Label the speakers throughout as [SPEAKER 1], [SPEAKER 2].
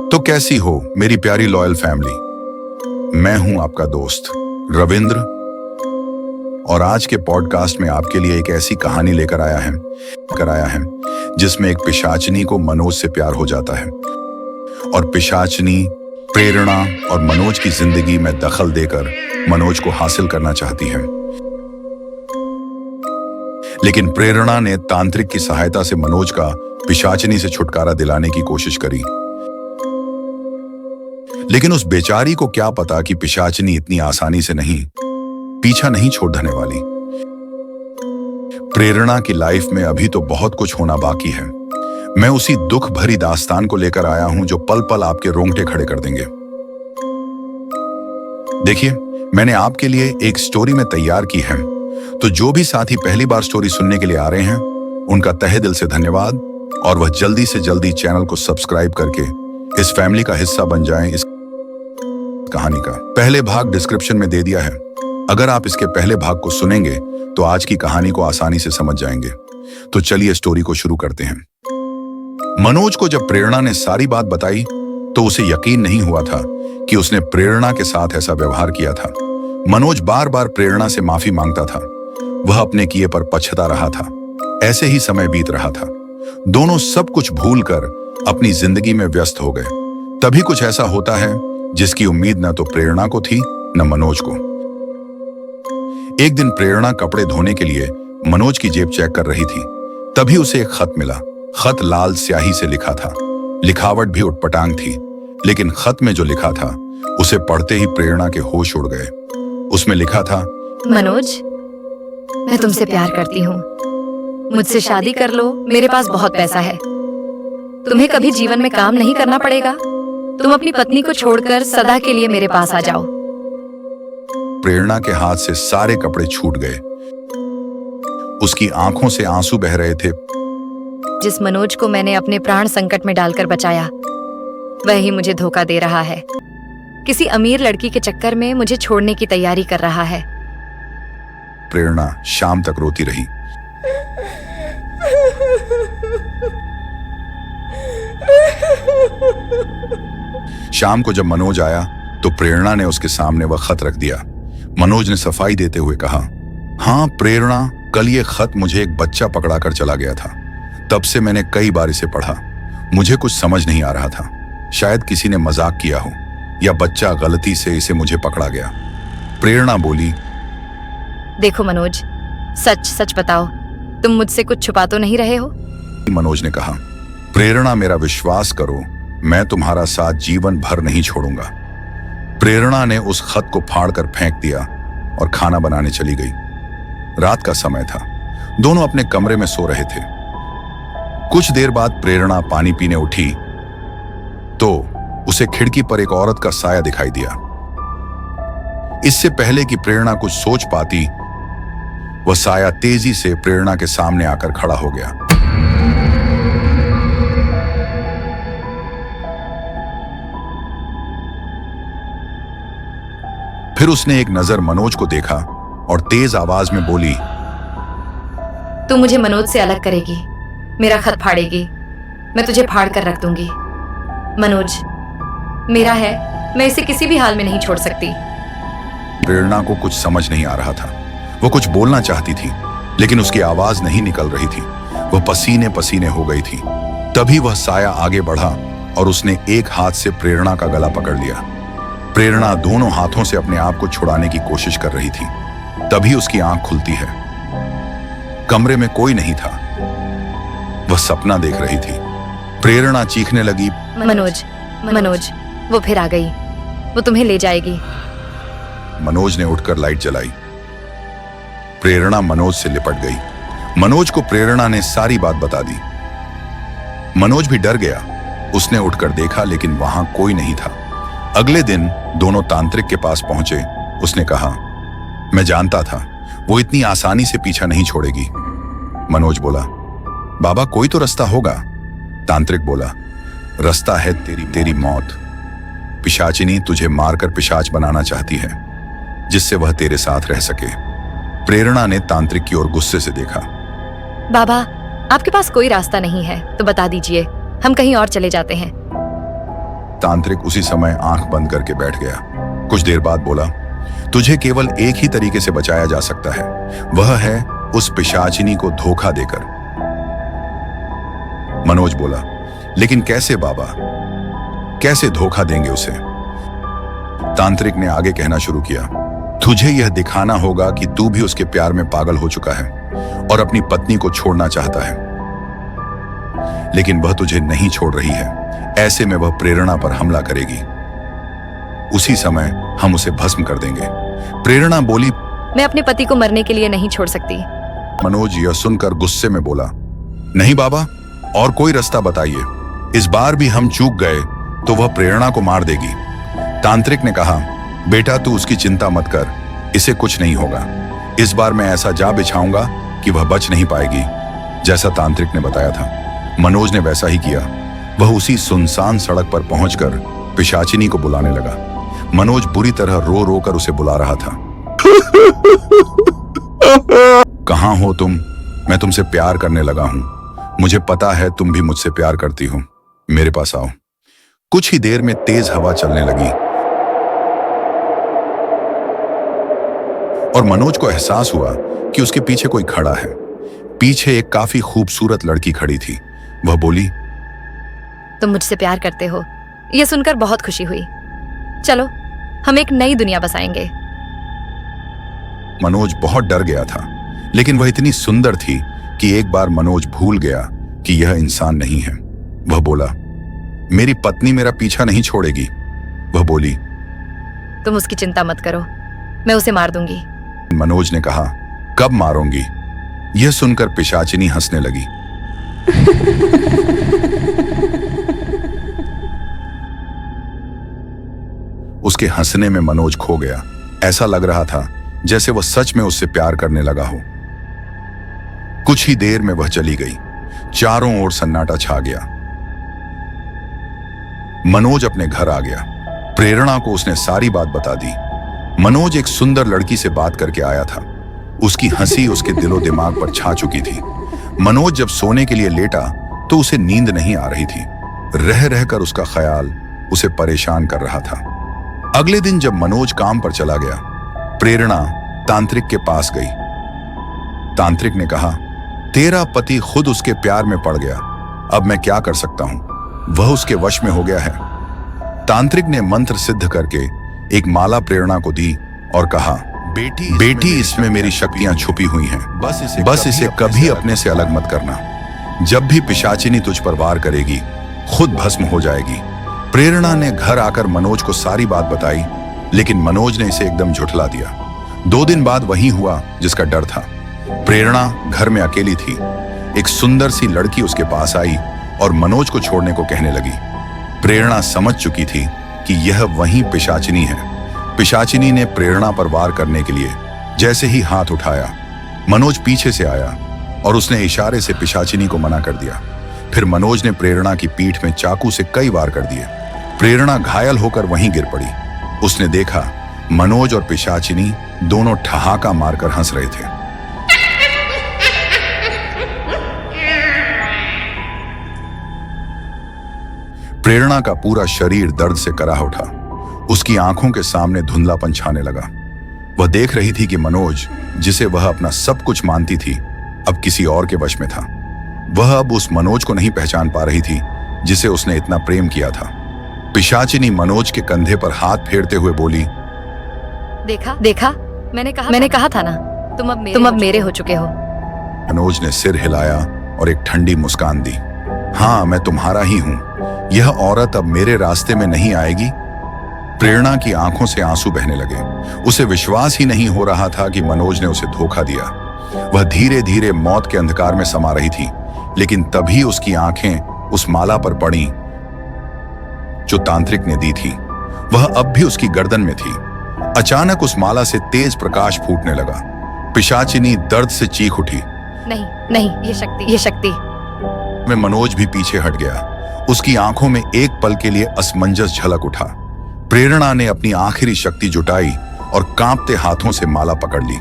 [SPEAKER 1] तो कैसी हो मेरी प्यारी लॉयल फैमिली। मैं हूं आपका दोस्त रविंद्र और आज के पॉडकास्ट में आपके लिए एक ऐसी कहानी लेकर आया है जिसमें एक पिशाचनी को मनोज से प्यार हो जाता है और पिशाचनी प्रेरणा और मनोज की जिंदगी में दखल देकर मनोज को हासिल करना चाहती है। लेकिन प्रेरणा ने तांत्रिक की सहायता से मनोज का पिशाचनी से छुटकारा दिलाने की कोशिश करी। लेकिन उस बेचारी को क्या पता कि पिशाचनी इतनी आसानी से पीछा नहीं छोड़ने वाली। प्रेरणा की लाइफ में अभी तो बहुत कुछ होना बाकी है। मैं उसी दुख भरी दास्तान को लेकर आया हूं जो पल पल आपके रोंगटे खड़े कर देंगे। देखिए, मैंने आपके लिए एक स्टोरी में तैयार की है, तो जो भी साथी पहली बार स्टोरी सुनने के लिए आ रहे हैं उनका तहे दिल से धन्यवाद और वह जल्दी से जल्दी चैनल को सब्सक्राइब करके इस फैमिली का हिस्सा बन जाएं। इस कहानी का पहले भाग डिस्क्रिप्शन में दे दिया है। अगर आप इसके पहले भाग को सुनेंगे तो आज की कहानी को आसानी से समझ जाएंगे। तो चलिए स्टोरी को शुरू करते हैं। मनोज को जब प्रेरणा ने सारी बात बताई तो उसे यकीन नहीं हुआ था कि उसने प्रेरणा के साथ ऐसा व्यवहार किया था। मनोज बार बार प्रेरणा से माफी मांगता था। वह अपने किए पर पछता रहा था। ऐसे ही समय बीत रहा था। दोनों सब कुछ भूलकर अपनी जिंदगी में व्यस्त हो गए। तभी कुछ ऐसा होता है जिसकी उम्मीद न तो प्रेरणा को थी न मनोज को। एक दिन प्रेरणा कपड़े धोने के लिए मनोज की जेब चेक कर रही थी। तभी उसे एक खत मिला। खत लाल स्याही से लिखा था। लिखावट भी उटपटांग थी, लेकिन खत में जो लिखा था उसे पढ़ते ही प्रेरणा के होश उड़ गए। उसमें लिखा था,
[SPEAKER 2] मनोज, मैं तुमसे प्यार करती हूँ। मुझसे शादी कर लो, मेरे पास बहुत पैसा है। तुम्हें कभी जीवन में काम नहीं करना पड़ेगा। तुम अपनी पत्नी को छोड़कर सदा के लिए मेरे पास आ जाओ।
[SPEAKER 1] प्रेरणा के हाथ से सारे कपड़े छूट गए। उसकी आंखों से आंसू बह रहे थे।
[SPEAKER 2] जिस मनोज को मैंने अपने प्राण संकट में डालकर बचाया, वह ही मुझे धोखा दे रहा है। किसी अमीर लड़की के चक्कर में मुझे छोड़ने की तैयारी कर रहा है।
[SPEAKER 1] प्रेरणा शाम तक रोती रही। शाम को जब मनोज आया तो प्रेरणा ने उसके सामने वह खत रख दिया। मनोज ने सफाई देते हुए कहा, हाँ प्रेरणा, कल ये खत मुझे एक बच्चा पकड़ाकर चला गया था। तब से मैंने कई बार इसे पढ़ा। मुझे कुछ समझ नहीं आ रहा था। शायद किसी ने मजाक किया हो या बच्चा गलती से इसे मुझे पकड़ा गया। प्रेरणा बोली,
[SPEAKER 2] देखो मनोज, सच सच बताओ, तुम मुझसे कुछ छुपा तो नहीं रहे हो?
[SPEAKER 1] मनोज ने कहा, प्रेरणा मेरा विश्वास करो, मैं तुम्हारा साथ जीवन भर नहीं छोड़ूंगा। प्रेरणा ने उस खत को फाड़कर फेंक दिया और खाना बनाने चली गई। रात का समय था। दोनों अपने कमरे में सो रहे थे। कुछ देर बाद प्रेरणा पानी पीने उठी तो उसे खिड़की पर एक औरत का साया दिखाई दिया। इससे पहले कि प्रेरणा कुछ सोच पाती, वह साया तेजी से प्रेरणा के सामने आकर खड़ा हो गया। फिर उसने एक नजर मनोज को देखा और तेज आवाज में बोली,
[SPEAKER 2] तू मुझे मनोज से अलग करेगी, मेरा खत फाड़ेगी, मैं तुझे फाड़ कर रख दूंगी। मनोज मेरा है, मैं इसे किसी भी हाल में नहीं छोड़ सकती।
[SPEAKER 1] प्रेरणा को कुछ समझ नहीं आ रहा था। वो कुछ बोलना चाहती थी, लेकिन उसकी आवाज नहीं निकल रही थी। वह पसीने पसीने हो गई थी। तभी वह साया आगे बढ़ा और उसने एक हाथ से प्रेरणा का गला पकड़ लिया। प्रेरणा दोनों हाथों से अपने आप को छुड़ाने की कोशिश कर रही थी। तभी उसकी आंख खुलती है। कमरे में कोई नहीं था। वह सपना देख रही थी। प्रेरणा चीखने लगी,
[SPEAKER 2] मनोज, मनोज, वो फिर आ गई। वो तुम्हें ले जाएगी।
[SPEAKER 1] मनोज ने उठकर लाइट जलाई। प्रेरणा मनोज से लिपट गई। मनोज को प्रेरणा ने सारी बात बता दी। मनोज भी डर गया। उसने उठकर देखा, लेकिन वहां कोई नहीं था। अगले दिन दोनों तांत्रिक के पास पहुंचे। उसने कहा, मैं जानता था वो इतनी आसानी से पीछा नहीं छोड़ेगी। मनोज बोला, बाबा कोई तो रास्ता होगा। तांत्रिक बोला, रास्ता है तेरी मौत। पिशाचिनी तुझे मारकर पिशाच बनाना चाहती है, जिससे वह तेरे साथ रह सके। प्रेरणा ने तांत्रिक की ओर गुस्से से देखा।
[SPEAKER 2] बाबा, आपके पास कोई रास्ता नहीं है तो बता दीजिए, हम कहीं और चले जाते हैं।
[SPEAKER 1] तांत्रिक उसी समय आंख बंद करके बैठ गया। कुछ देर बाद बोला, तुझे केवल एक ही तरीके से बचाया जा सकता है, वह है उस पिशाचिनी को धोखा देकर। मनोज बोला, लेकिन कैसे बाबा, कैसे धोखा देंगे उसे? तांत्रिक ने आगे कहना शुरू किया, तुझे यह दिखाना होगा कि तू भी उसके प्यार में पागल हो चुका है और अपनी पत्नी को छोड़ना चाहता है, लेकिन वह तुझे नहीं छोड़ रही है। ऐसे में वह प्रेरणा पर हमला करेगी। उसी समय हम उसे भस्म कर देंगे। प्रेरणा बोली,
[SPEAKER 2] मैं अपने पति को मरने के लिए नहीं छोड़ सकती।
[SPEAKER 1] मनोज यह सुनकर गुस्से में बोला, नहीं बाबा, और कोई रास्ता बताइए। इस बार भी हम चूक गए तो वह प्रेरणा को मार देगी। तांत्रिक ने कहा, बेटा तू उसकी चिंता मत कर, इसे कुछ नहीं होगा। इस बार मैं ऐसा जा बिछाऊंगा कि वह बच नहीं पाएगी। जैसा तांत्रिक ने बताया था, मनोज ने वैसा ही किया। वह उसी सुनसान सड़क पर पहुंचकर पिशाचिनी को बुलाने लगा। मनोज बुरी तरह रो रो कर उसे बुला रहा था। कहां हो तुम? मैं तुमसे प्यार करने लगा हूं। मुझे पता है तुम भी मुझसे प्यार करती हो। मेरे पास आओ। कुछ ही देर में तेज हवा चलने लगी और मनोज को एहसास हुआ कि उसके पीछे कोई खड़ा है। पीछे एक काफी खूबसूरत लड़की खड़ी थी। वह बोली,
[SPEAKER 2] तुम मुझसे प्यार करते हो, यह सुनकर बहुत खुशी हुई। चलो हम एक नई दुनिया बसाएंगे।
[SPEAKER 1] मनोज बहुत डर गया था, लेकिन वह इतनी सुंदर थी कि एक बार मनोज भूल गया कि यह इंसान नहीं है। वह बोला, मेरी पत्नी मेरा पीछा नहीं छोड़ेगी। वह बोली,
[SPEAKER 2] तुम उसकी चिंता मत करो, मैं उसे मार दूंगी।
[SPEAKER 1] मनोज ने कहा, कब मारोगी? यह सुनकर पिशाचिनी हंसने लगी। उसके हंसने में मनोज खो गया। ऐसा लग रहा था जैसे वह सच में उससे प्यार करने लगा हो। कुछ ही देर में वह चली गई। चारों ओर सन्नाटा छा गया। मनोज अपने घर आ गया। प्रेरणा को उसने सारी बात बता दी। मनोज एक सुंदर लड़की से बात करके आया था। उसकी हंसी उसके दिलो दिमाग पर छा चुकी थी। मनोज जब सोने के लिए लेटा तो उसे नींद नहीं आ रही थी। रह रहकर उसका ख्याल उसे परेशान कर रहा था। अगले दिन जब मनोज काम पर चला गया, प्रेरणा तांत्रिक के पास गई। तांत्रिक ने कहा, तेरा पति खुद उसके प्यार में पड़ गया, अब मैं क्या कर सकता हूं? वह उसके वश में हो गया है। तांत्रिक ने मंत्र सिद्ध करके एक माला प्रेरणा को दी और कहा, बेटी इसमें मेरी शक्तियां छुपी हुई हैं, बस इसे कभी अपने से अलग मत करना। जब भी पिशाचिनी तुझ पर वार करेगी, खुद भस्म हो जाएगी। प्रेरणा ने घर आकर मनोज को सारी बात बताई, लेकिन मनोज ने इसे एकदम झुठला दिया। 2 दिन बाद वही हुआ जिसका डर था। प्रेरणा घर में अकेली थी। एक सुंदर सी लड़की उसके पास आई और मनोज को छोड़ने को कहने लगी। प्रेरणा समझ चुकी थी कि यह वही पिशाचिनी है। पिशाचिनी ने प्रेरणा पर वार करने के लिए जैसे ही हाथ उठाया, मनोज पीछे से आया और उसने इशारे से पिशाचिनी को मना कर दिया। फिर मनोज ने प्रेरणा की पीठ में चाकू से कई वार कर दिए। प्रेरणा घायल होकर वहीं गिर पड़ी। उसने देखा मनोज और पिशाचिनी दोनों ठहाका मारकर हंस रहे थे। प्रेरणा का पूरा शरीर दर्द से कराह उठा। उसकी आंखों के सामने धुंधलापन छाने लगा। वह देख रही थी कि मनोज, जिसे वह अपना सब कुछ मानती थी, अब किसी और के वश में था। वह अब उस मनोज को नहीं पहचान पा रही थी जिसे उसने इतना प्रेम किया था। पिशाचिनी मनोज के कंधे पर हाथ फेरते हुए बोली,
[SPEAKER 2] देखा मैंने कहा था ना, तुम अब मेरे हो चुके हो।
[SPEAKER 1] मनोज ने सिर हिलाया और एक ठंडी मुस्कान दी। हाँ, मैं तुम्हारा ही हूं। यह औरत अब मेरे रास्ते में नहीं आएगी। प्रेरणा की आंखों से आंसू बहने लगे। उसे विश्वास ही नहीं हो रहा था कि मनोज ने उसे धोखा दिया। वह धीरे धीरे मौत के अंधकार में समा रही थी, लेकिन तभी उसकी आंखें उस माला पर पड़ी जो तांत्रिक ने दी थी। वह अब भी उसकी गर्दन में थी। अचानक उस माला से तेज प्रकाश फूटने लगा। पिशाचिनी दर्द से चीख उठी।
[SPEAKER 2] नहीं, ये शक्ति।
[SPEAKER 1] में मनोज भी पीछे हट गया। उसकी आंखों में एक पल के लिए असमंजस झलक उठा। प्रेरणा ने अपनी आखिरी शक्ति जुटाई और कांपते हाथों से माला पकड़ ली।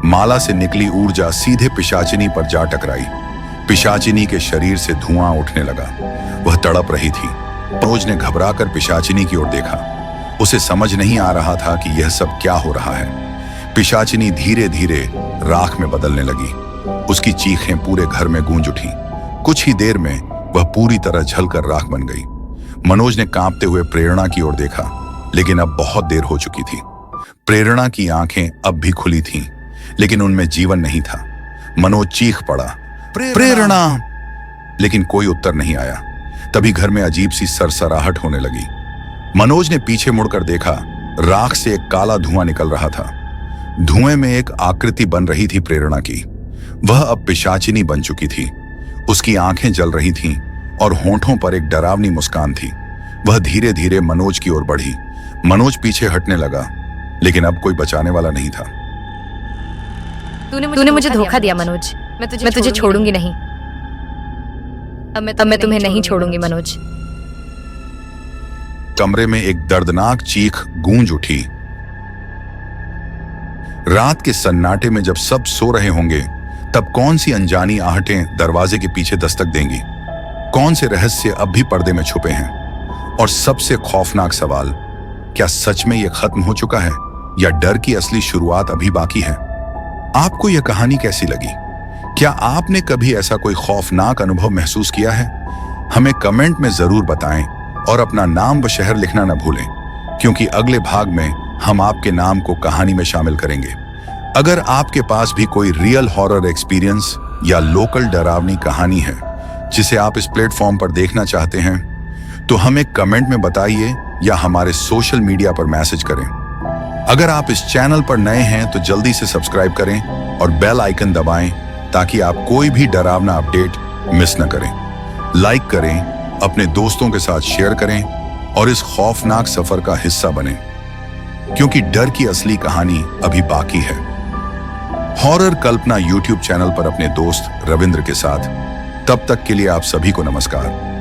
[SPEAKER 1] माला से निकली ऊर्जा सीधे पिशाचिनी पर जा टकराई। पिशाचिनी के शरीर से धुआं उठने लगा। वह तड़प रही थी। मनोज ने घबराकर पिशाचिनी की ओर देखा। उसे समझ नहीं आ रहा था कि यह सब क्या हो रहा है। पिशाचिनी धीरे धीरे राख में बदलने लगी। उसकी चीखें पूरे घर में गूंज उठी। कुछ ही देर में वह पूरी तरह जलकर राख बन गई। मनोज ने कांपते हुए प्रेरणा की ओर देखा, लेकिन अब बहुत देर हो चुकी थी। प्रेरणा की आंखें अब भी खुली थीं, लेकिन उनमें जीवन नहीं था। मनोज चीख पड़ा, प्रेरणा! लेकिन कोई उत्तर नहीं आया। तभी घर में अजीब सी सरसराहट होने लगी। मनोज ने पीछे मुड़कर देखा, राख से एक काला धुआं निकल रहा था। धुएं में एक आकृति बन रही थी प्रेरणा की। वह अब पिशाचिनी बन चुकी थी। उसकी आंखें जल रही थीं और होंठों पर एक डरावनी मुस्कान थी। वह धीरे धीरे मनोज की ओर बढ़ी। मनोज पीछे हटने लगा, लेकिन अब कोई बचाने वाला नहीं था।
[SPEAKER 2] तूने मुझे धोखा दिया मनोज। मैं तुझे छोड़ूंगी नहीं। अब मैं तुम्हें नहीं छोड़ूंगी मनोज।
[SPEAKER 1] कमरे में एक दर्दनाक चीख गूंज उठी। रात के सन्नाटे में जब सब सो रहे होंगे, तब कौन सी अनजानी आहटें दरवाजे के पीछे दस्तक देंगी? कौन से रहस्य अब भी पर्दे में छुपे हैं? और सबसे खौफनाक सवाल, क्या सच में यह खत्म हो चुका है या डर की असली शुरुआत अभी बाकी है? आपको यह कहानी कैसी लगी? क्या आपने कभी ऐसा कोई खौफनाक अनुभव महसूस किया है? हमें कमेंट में जरूर बताएं और अपना नाम व शहर लिखना न भूलें, क्योंकि अगले भाग में हम आपके नाम को कहानी में शामिल करेंगे। अगर आपके पास भी कोई रियल हॉरर एक्सपीरियंस या लोकल डरावनी कहानी है जिसे आप इस प्लेटफॉर्म पर देखना चाहते हैं, तो हमें कमेंट में बताइए या हमारे सोशल मीडिया पर मैसेज करें। अगर आप इस चैनल पर नए हैं तो जल्दी से सब्सक्राइब करें और बेल आइकन दबाएं ताकि आप कोई भी डरावना अपडेट मिस न करें। लाइक करें, अपने दोस्तों के साथ शेयर करें और इस खौफनाक सफर का हिस्सा बनें, क्योंकि डर की असली कहानी अभी बाकी है। हॉरर कल्पना यूट्यूब चैनल पर अपने दोस्त रविंद्र के साथ। तब तक के लिए आप सभी को नमस्कार।